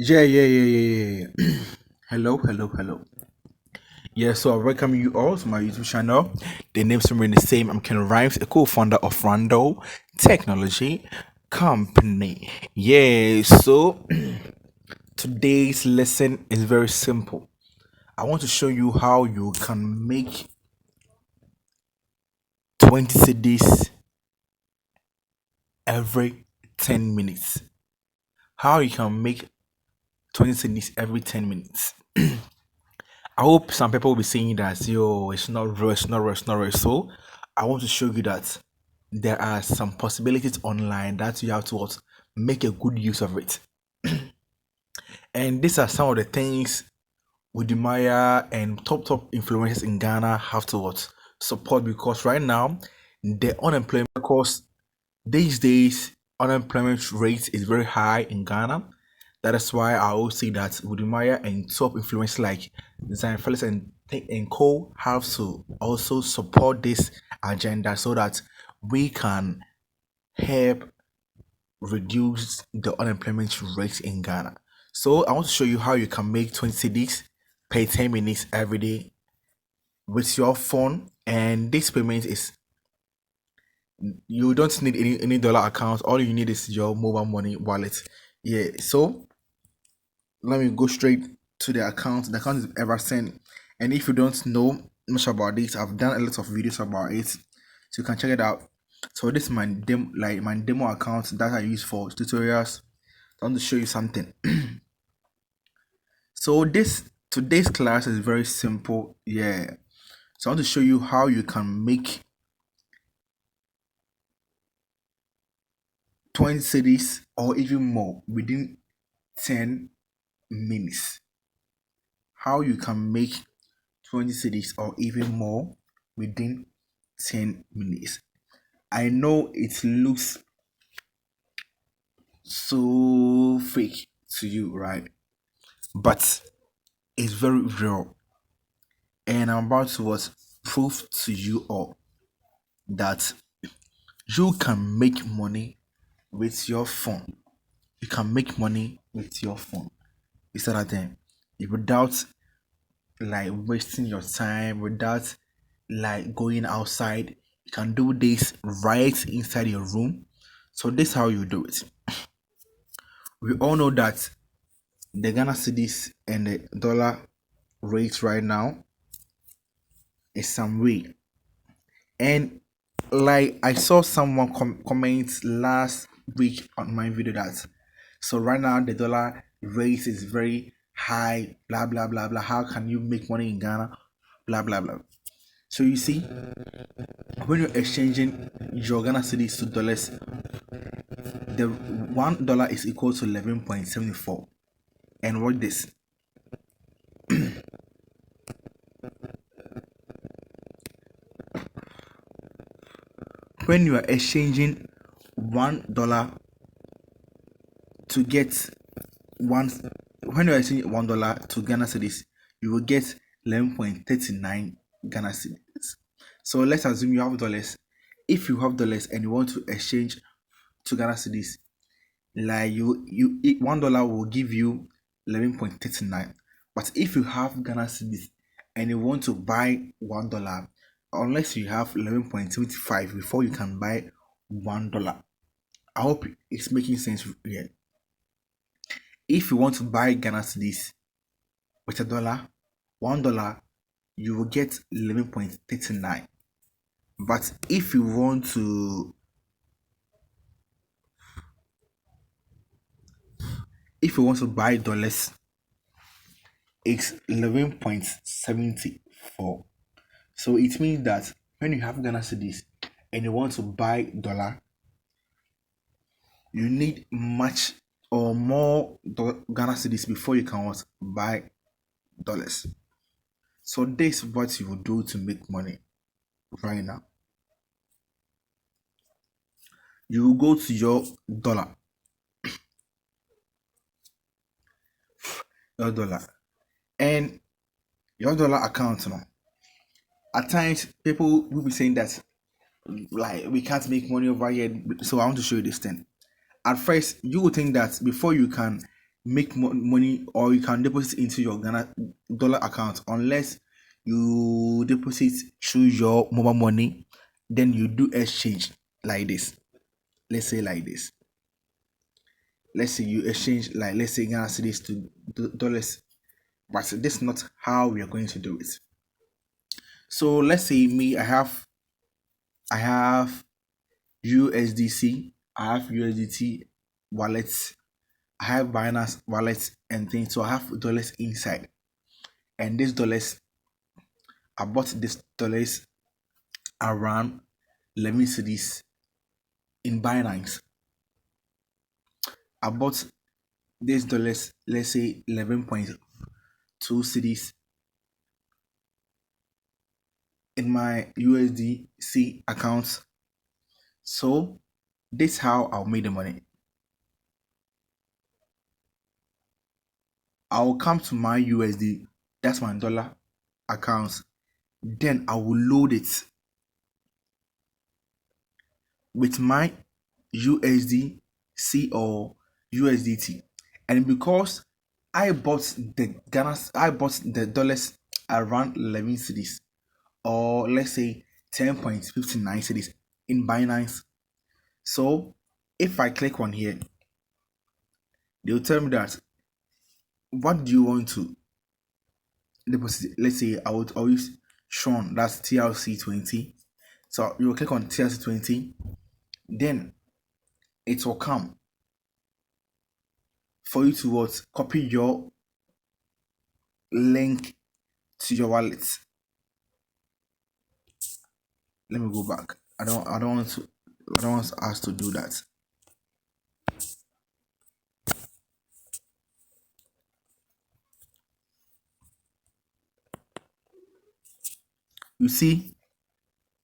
Yeah. Hello. Yeah, so I welcome you all to my YouTube channel. The names remain the same. I'm Ken Rhymes, a co-founder of Rando Technology Company. Yeah, so today's lesson is very simple. I want to show you how you can make 20 cedis every 10 minutes. How you can make 20 cedis every 10 minutes. I hope some people will be saying that, yo, it's not real, it's not real, it's not real. So I want to show you that there are some possibilities online that you have to make a good use of it. And these are some of the things Udimaya and top influencers in Ghana have to support, because right now the unemployment cost these days, unemployment rate is very high in Ghana. That is why I always say that Udimaya and top influencers like Zion Felix and Co have to also support this agenda so that we can help reduce the unemployment rate in Ghana. So I want to show you how you can make 20 cedis per 10 minutes every day with your phone. And this payment is, you don't need any dollar account. All you need is your mobile money wallet. Yeah, so let me go straight to the account. The account is Eversend. And if you don't know much about this, I've done a lot of videos about it, so you can check it out. So this is my demo account that I use for tutorials. I want to show you something. So this today's class is very simple. Yeah, so I want to show you how you can make 20 cities or even more within 10 minutes. How you can make 20 cities or even more within 10 minutes. I know it looks so fake to you, right? But it's very real. And I'm about to prove to you all that you can make money with your phone. You can make money with your phone. Instead of them, without like wasting your time, without like going outside. You can do this right inside your room. So this is how you do it. We all know that the Ghana cedis and the dollar rate right now is some way. And like I saw someone comment last week on my video that, so right now the dollar rate is very high, blah blah blah blah. How can you make money in Ghana? Blah blah blah. So you see, when you're exchanging your Ghana cedis to dollars, the $1 is equal to 11.74. And what this? When you are exchanging $1 to get one, when you are exchanging $1 to Ghana cedis, you will get 11.39 Ghana cedis. So let's assume you have dollars. If you have dollars and you want to exchange to Ghana cedis, like $1 will give you 11.39. But if you have Ghana cedis and you want to buy $1, unless you have 11.75 before you can buy $1. I hope it's making sense here. If you want to buy Ghana cedis with $1, you will get 11.39. But if you want to buy dollars, it's 11.74. So it means that when you have Ghana cedis and you want to buy dollar, you need much or more Ghana cedis before you can buy dollars. So this is what you will do to make money right now. You will go to your dollar, and your dollar account now. At times, people will be saying that like we can't make money over here. So I want to show you this thing. At first, you would think that before you can make money, or you can deposit into your Ghana dollar account unless you deposit through your mobile money. Then you do exchange like this. Let's say like this. Let's say you exchange, like, let's say Ghana cedis to dollars, but this is not how we are going to do it. So let's say me, I have USDC, I have USDT wallets, I have Binance wallets and things. So I have dollars inside, and these dollars, I bought these dollars around 11 cedis in Binance. I bought these dollars, let's say 11.2 cedis in my USDC account. So this is how I'll make the money. I'll come to my USD, that's my dollar account. Then I will load it with my USDC or USDT. And because I bought the dollars around 11 cedis, or let's say 10.59 cedis in Binance. So if I click on here, they'll tell me that, what do you want to deposit? Let's say I would always Sean, that's TLC20. So you will click on TLC20, then it will come for you to what, copy your link to your wallet. Let me go back. I don't want us to do that. You see,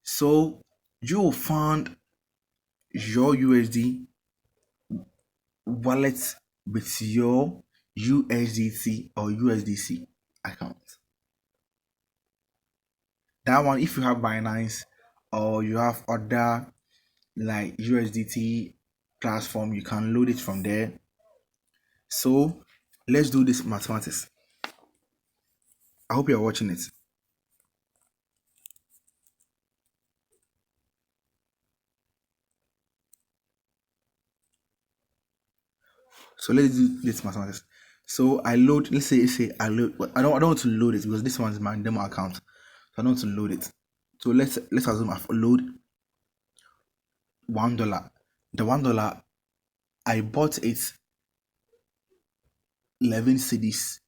so you will find your USD wallet with your USDT or USDC account. That one, if you have Binance or you have other like USDT platform, you can load it from there. So let's do this mathematics. I hope you're watching it. So let's do this mathematics. So I load, let's say I load, I don't want to load it because this one is my demo account. So I don't want to load it. So let's assume I've load $1. The $1, I bought it 11 cedis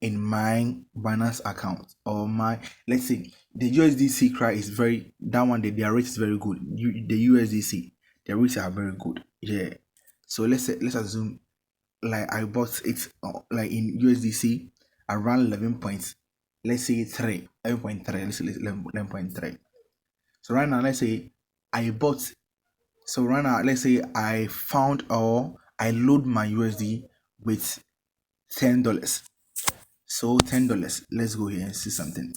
in my Binance account, or my, let's say the USDC cry is very, that one, their rate is very good. The USDC, their rates are very good. Yeah. So let's assume like I bought it like in USDC around 11 points, let's say 3, 11.3, let's say 11.3. So right now, let's say I bought, so right now, let's say I found, or I load my USD with $10. So $10, let's go here and see something.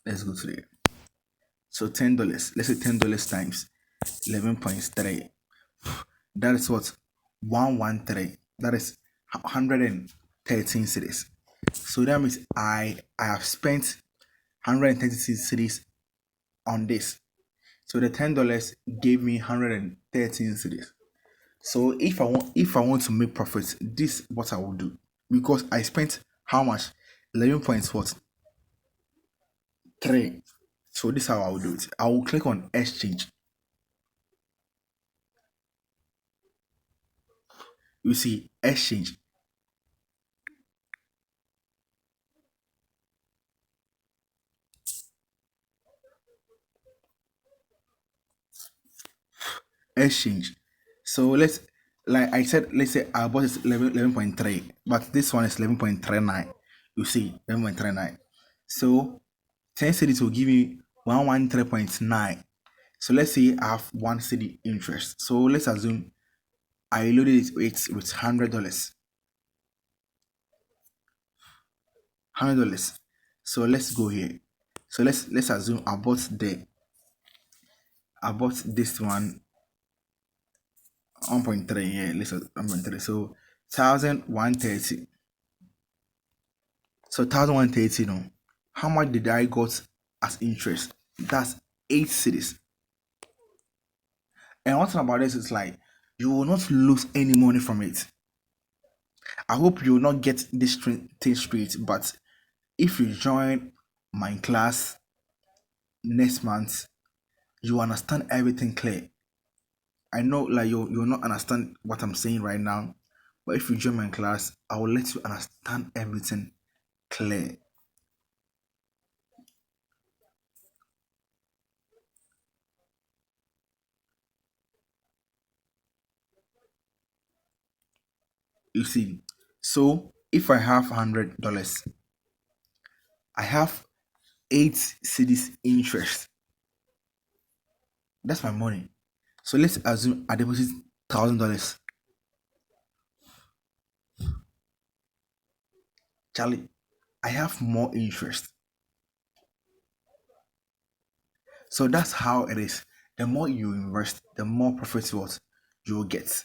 Let's go to there. So $10, let's say $10 times 11.3. That is what? 113. That is 113 cedis. So that means I have spent 136 cedis on this. So the $10 gave me 113 cedis. So if I want to make profits, this is what I will do. Because I spent how much? 11 points what? 3. So this is how I will do it. I will click on exchange. You see exchange. Exchange. So let's, like I said, let's say I bought it 11.3, but this one is 11.39. You see 11.39. So 10 cedis will give me 113.9. So let's say I have 1 cedi interest. So let's assume I loaded it with $100. $100. So let's go here. So let's assume I bought this one 1.3. Yeah, let's 1.3. So 1,130. So 1,130, no. How much did I got as interest? That's 8 cedis. And one thing about this is like you will not lose any money from it. I hope you will not get this thing straight, but if you join my class next month, you understand everything clear. I know like you'll not understand what I'm saying right now, but if you join my class, I will let you understand everything clear. You see, so if I have $100, I have 8 cedis interest. That's my money. So let's assume I deposit $1,000. Charlie, I have more interest. So that's how it is. The more you invest, the more profit what you will get.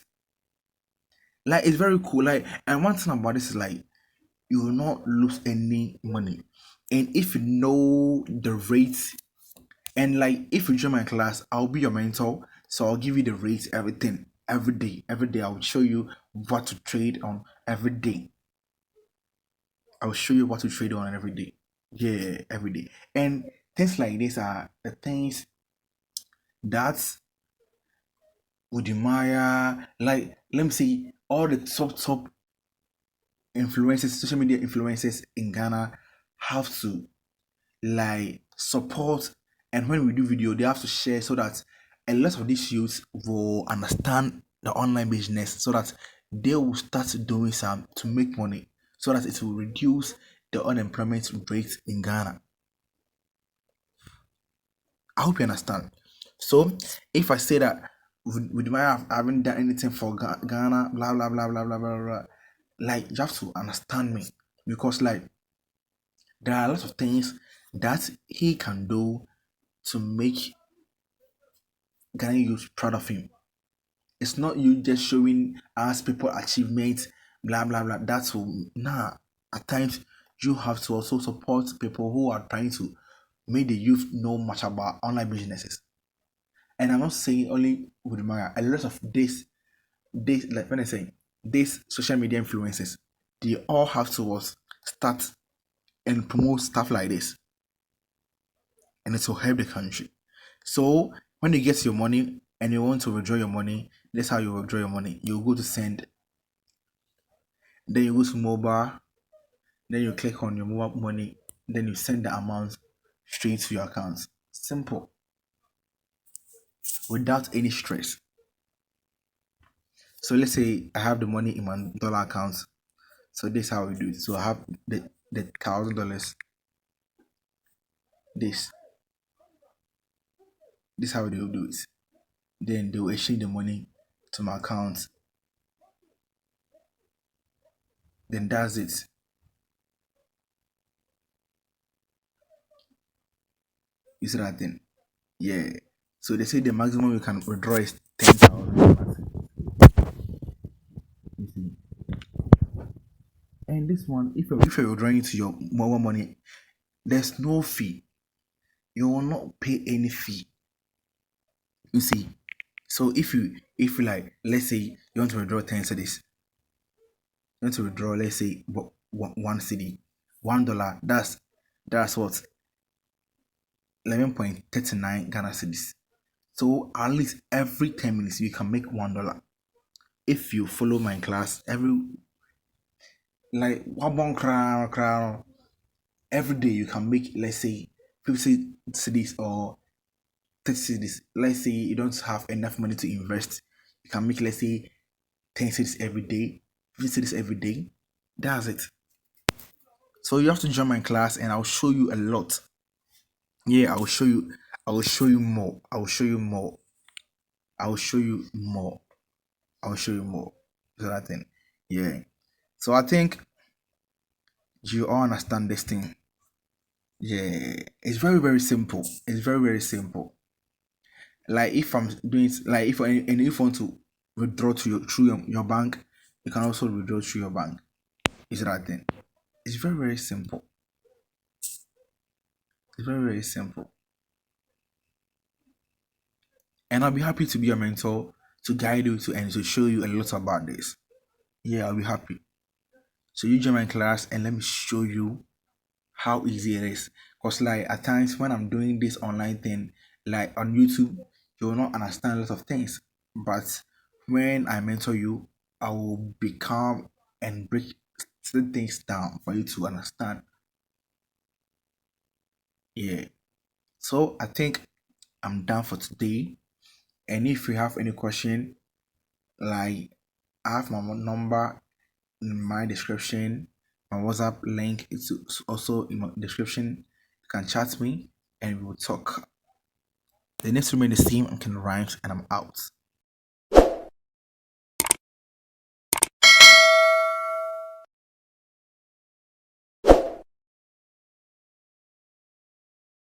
Like it's very cool. Like, and one thing about this is like you will not lose any money. And if you know the rates, and like if you join my class, I'll be your mentor. So I'll give you the rates, everything, every day. Every day I'll show you what to trade on every day. I'll show you what to trade on every day. Yeah, every day. And things like this are the things that Udimaya, like let me see, all the top influencers, social media influencers in Ghana have to like support, and when we do video they have to share so that a lot of these youths will understand the online business so that they will start doing some to make money so that it will reduce the unemployment rate in Ghana. I hope you understand. So if I say that with my I haven't done anything for Ghana, blah blah blah blah blah blah blah, like you have to understand me because like there are a lot of things that he can do to make Ghanaian youth proud of him. It's not you just showing us people achievements, blah blah blah. That's all. Nah. At times you have to also support people who are trying to make the youth know much about online businesses. And I'm not saying only with Maya, a lot of this like when I say these social media influencers, they all have to start and promote stuff like this, and it will help the country. So when you get your money and you want to withdraw your money, that's how you withdraw your money. You go to send, then you go to mobile, then you click on your mobile money, then you send the amount straight to your account. Simple, without any stress. So let's say I have the money in my dollar account. So this is how we do it. So I have the $1,000. This this is how they will do it. Then they will exchange the money to my account. Then that's it. You see that thing? Yeah. So they say the maximum you can withdraw is 10,000. You see. And this one, if you're withdrawing to your mobile money, there's no fee. You will not pay any fee. You see. So if you like, let's say you want to withdraw 10 cedis, you want to withdraw, let's say 1 cedi, $1. That's what 11.39 Ghana cedis. So at least every 10 minutes you can make $1. If you follow my class, like one crown every day you can make, let's say 50 cedis or 30 cedis. Let's say you don't have enough money to invest, you can make, let's say 10 cedis every day, 50 cedis every day. That's it. So you have to join my class and I'll show you a lot. Yeah, I will show you more. I will show you more. I will show you more. I will show you more. So that thing. Yeah. So I think you all understand this thing. Yeah. It's very, very simple. It's very, very simple. Like if I'm doing like if and if you want to withdraw to your through your bank, You can also withdraw through your bank. Is that thing? It's very, very simple. It's very, very simple. And I'll be happy to be your mentor, to guide you to and to show you a lot about this. Yeah, I'll be happy. So you join my class and let me show you how easy it is. Because like at times when I'm doing this online thing, like on YouTube, you will not understand a lot of things. But when I mentor you, I will become and break certain things down for you to understand. Yeah. So I think I'm done for today. And if you have any question, like I have my number in my description. My WhatsApp link is also in my description. You can chat me and we will talk. The next remain the same. I'm Ken Rhymes and I'm out.